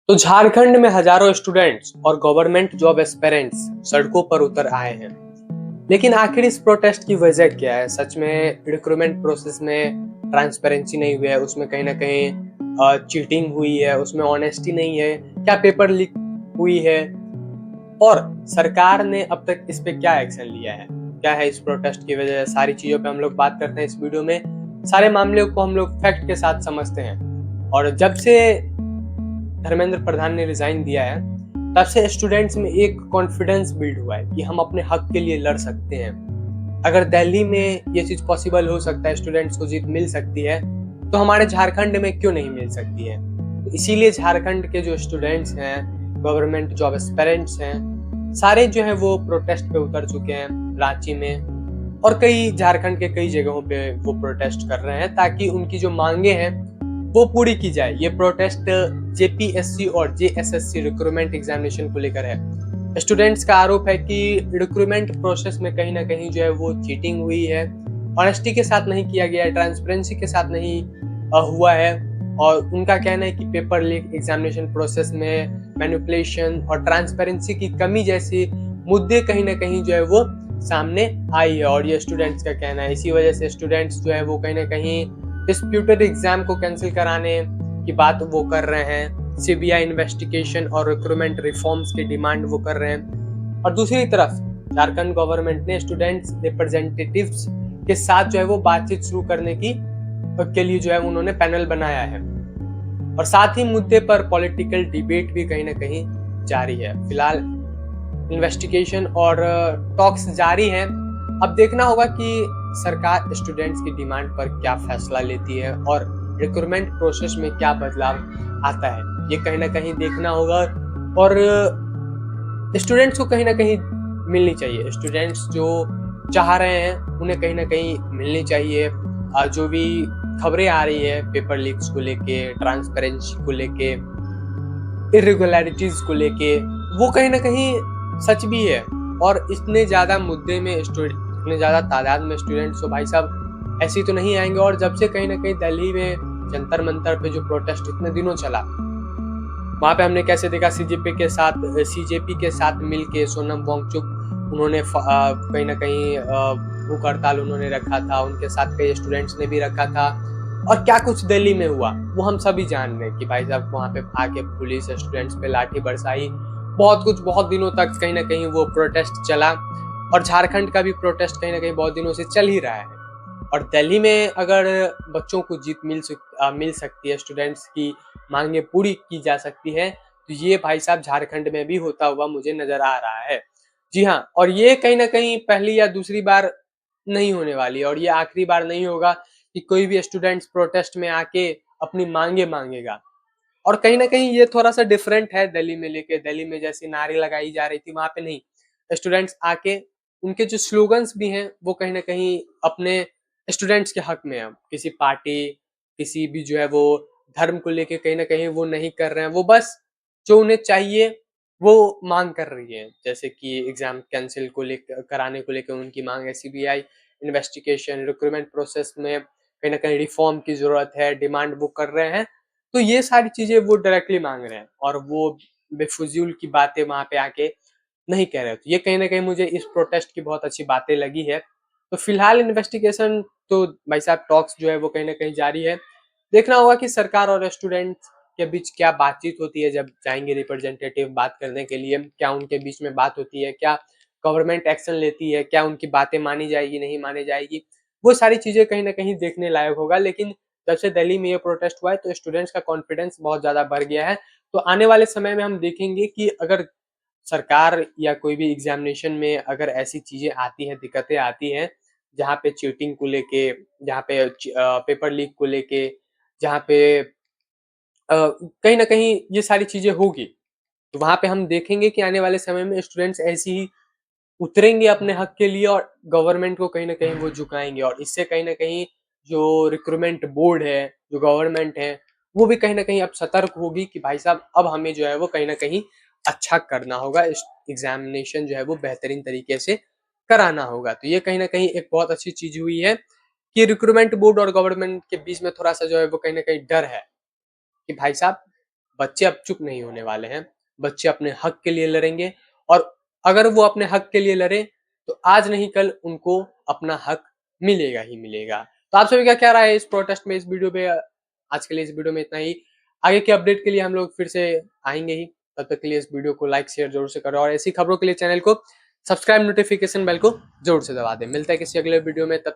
तो झारखंड में हजारों स्टूडेंट्स और गवर्नमेंट जॉब एस्पिरेंट्स सड़कों पर उतर आए हैं। लेकिन आखिर इस प्रोटेस्ट की वजह क्या है? सच में रिक्रूटमेंट प्रोसेस में ट्रांसपेरेंसी नहीं हुई है, उसमें कहीं ना कहीं चीटिंग हुई है, उसमें ऑनेस्टी नहीं है, क्या पेपर लीक हुई है? और सरकार ने अब तक इस पे क्या एक्शन लिया है? क्या है इस प्रोटेस्ट की वजह? सारी चीजों पे हम लोग बात करते हैं इस वीडियो में। सारे मामले को हम लोग फैक्ट के साथ समझते हैं। और जब से धर्मेंद्र प्रधान ने रिजाइन दिया है, तब से स्टूडेंट्स में एक कॉन्फिडेंस बिल्ड हुआ है कि हम अपने हक के लिए लड़ सकते हैं। अगर दिल्ली में ये चीज पॉसिबल हो सकता है, स्टूडेंट्स को जीत मिल सकती है, तो हमारे झारखंड में क्यों नहीं मिल सकती है? तो इसीलिए झारखंड के जो स्टूडेंट्स हैं, गवर्नमेंट जॉब एस्पिरेंट्स हैं, सारे जो है वो प्रोटेस्ट पे उतर चुके हैं रांची में। और कई झारखंड के कई जगहों पे वो प्रोटेस्ट कर रहे हैं ताकि उनकी जो मांगे हैं वो पूरी की जाए। ये प्रोटेस्ट जेपीएससी और जेएसएससी रिक्रूटमेंट एग्जामिनेशन को लेकर है। स्टूडेंट्स का आरोप है कि रिक्रूटमेंट प्रोसेस में कहीं ना कहीं जो है वो चीटिंग हुई है, ऑनेस्टी के साथ नहीं किया गया है, ट्रांसपेरेंसी के साथ नहीं हुआ है। और उनका कहना है कि पेपर लीक, एग्जामिनेशन प्रोसेस में मैनिपुलेशन और ट्रांसपेरेंसी की कमी जैसी मुद्दे कहीं ना कहीं जो है वो सामने आई है। और ये स्टूडेंट्स का कहना है, इसी वजह से स्टूडेंट्स जो है वो कहीं ना कहीं डिस्प्यूटेड एग्जाम को कैंसिल कराने की बात वो कर रहे हैं। सीबीआई इन्वेस्टिगेशन और रिक्रूटमेंट रिफॉर्म्स की डिमांड वो कर रहे हैं। और दूसरी तरफ झारखंड गवर्नमेंट ने स्टूडेंट्स रिप्रेजेंटेटिव्स के साथ जो है वो बातचीत शुरू करने की के लिए जो है उन्होंने पैनल बनाया है। और साथ ही मुद्दे पर पॉलिटिकल डिबेट भी कहीं ना कहीं जारी है। फिलहाल इन्वेस्टिगेशन और टॉक्स जारी हैं। अब देखना होगा कि सरकार स्टूडेंट्स की डिमांड पर क्या फैसला लेती है और रिक्रूटमेंट प्रोसेस में क्या बदलाव आता है, ये कहीं ना कहीं देखना होगा। और स्टूडेंट्स को कहीं ना कहीं मिलनी चाहिए। स्टूडेंट्स जो चाह रहे हैं उन्हें कहीं ना कहीं मिलनी चाहिए। जो भी खबरें आ रही है पेपर लीक्स को लेके, ट्रांसपेरेंसी को लेके, इरेगुलरिटीज को लेके, वो कहीं ना कहीं सच भी है। और इतने ज्यादा मुद्दे में इतने ज्यादा तादाद में स्टूडेंट्स तो भाई साहब ऐसे तो नहीं आएंगे। और जब से कहीं ना कहीं दिल्ली में जंतर मंतर पे जो प्रोटेस्ट इतने दिनों चला, वहां पे हमने कैसे देखा सीजेपी के साथ मिलके सोनम वांगचुक उन्होंने कहीं ना कहीं भूख हड़ताल उन्होंने रखा था, उनके साथ कई स्टूडेंट्स ने भी रखा था। और क्या कुछ दिल्ली में हुआ वो हम सभी जान रहे हैं कि भाई साहब वहां पे आके पुलिस स्टूडेंट्स पे लाठी बरसाई, बहुत कुछ, बहुत दिनों तक कहीं ना कहीं वो प्रोटेस्ट चला। और झारखंड का भी प्रोटेस्ट कहीं ना कहीं बहुत दिनों से चल ही रहा है। और दिल्ली में अगर बच्चों को जीत मिल सकती है, स्टूडेंट्स की मांगे पूरी की जा सकती है, तो ये भाई साहब झारखंड में भी होता हुआ मुझे नजर आ रहा है। जी हाँ, और ये कहीं ना कहीं पहली या दूसरी बार नहीं होने वाली है, और ये आखिरी बार नहीं होगा कि कोई भी स्टूडेंट्स प्रोटेस्ट में आके अपनी मांगे मांगेगा। और कहीं ना कहीं ये थोड़ा सा डिफरेंट है दिल्ली में लेके। दिल्ली में जैसी नारे लगाई जा रही थी वहां पे नहीं, स्टूडेंट्स आके उनके जो स्लोगन्स भी हैं वो कहीं ना कहीं अपने स्टूडेंट्स के हक में है। किसी पार्टी, किसी भी जो है वो धर्म को लेके कहीं ना कहीं वो नहीं कर रहे हैं। वो बस जो उन्हें चाहिए वो मांग कर रही है। जैसे कि एग्जाम कैंसिल को लेकर, कराने को लेकर उनकी मांग है, सीबीआई इन्वेस्टिगेशन, रिक्रूटमेंट प्रोसेस में कहीं ना कहीं रिफॉर्म की जरूरत है, डिमांड वो कर रहे हैं। तो ये सारी चीजें वो डायरेक्टली मांग रहे हैं और वो बेफजूल की बातें वहां पे आके नहीं कह रहे। तो ये कहीं ना कहीं मुझे इस प्रोटेस्ट की बहुत अच्छी बातें लगी है। तो फिलहाल इन्वेस्टिगेशन तो भाई साहब टॉक्स जो है वो कहीं ना कहीं जारी है। देखना होगा कि सरकार और स्टूडेंट के बीच क्या बातचीत होती है। जब जाएंगे रिप्रेजेंटेटिव बात करने के लिए, क्या उनके बीच में बात होती है, क्या गवर्नमेंट एक्शन लेती है, क्या उनकी बातें मानी जाएगी, नहीं मानी जाएगी, वो सारी चीजें कहीं ना कहीं देखने लायक होगा। लेकिन जब से दिल्ली में ये प्रोटेस्ट हुआ है तो स्टूडेंट्स का कॉन्फिडेंस बहुत ज्यादा बढ़ गया है। तो आने वाले समय में हम देखेंगे कि अगर सरकार या कोई भी एग्जामिनेशन में अगर ऐसी चीजें आती हैं, दिक्कतें आती हैं, जहाँ पे चीटिंग को लेके, जहाँ पे पेपर लीक को लेके, जहाँ पे कहीं ना कहीं ये सारी चीजें होगी, तो वहां पे हम देखेंगे कि आने वाले समय में स्टूडेंट्स ऐसी ही उतरेंगे अपने हक के लिए और गवर्नमेंट को कहीं ना कहीं वो झुकाएंगे। और इससे कहीं ना कहीं जो रिक्रूटमेंट बोर्ड है, जो गवर्नमेंट है, वो भी कहीं ना कहीं अब सतर्क होगी कि भाई साहब अब हमें जो है वो कहीं ना कहीं अच्छा करना होगा, इस एग्जामिनेशन जो है वो बेहतरीन तरीके से कराना होगा। तो ये कहीं ना कहीं एक बहुत अच्छी चीज हुई है कि रिक्रूटमेंट बोर्ड और गवर्नमेंट के बीच में थोड़ा सा जो है वो कहीं ना कहीं डर है कि भाई साहब बच्चे अब चुप नहीं होने वाले हैं, बच्चे अपने हक के लिए लड़ेंगे और अगर वो अपने हक के लिए लड़े तो आज नहीं कल उनको अपना हक मिलेगा ही मिलेगा। तो आप सभी का क्या राय है इस प्रोटेस्ट में, इस वीडियो पे? आज के लिए इस वीडियो में इतना ही। आगे के अपडेट के लिए हम लोग फिर से आएंगे ही, तब तक के लिए इस वीडियो को लाइक शेयर जरूर से करो और ऐसी खबरों के लिए चैनल को सब्सक्राइब, नोटिफिकेशन बेल को जरूर से दबा दें। मिलता है किसी अगले वीडियो में, तब तक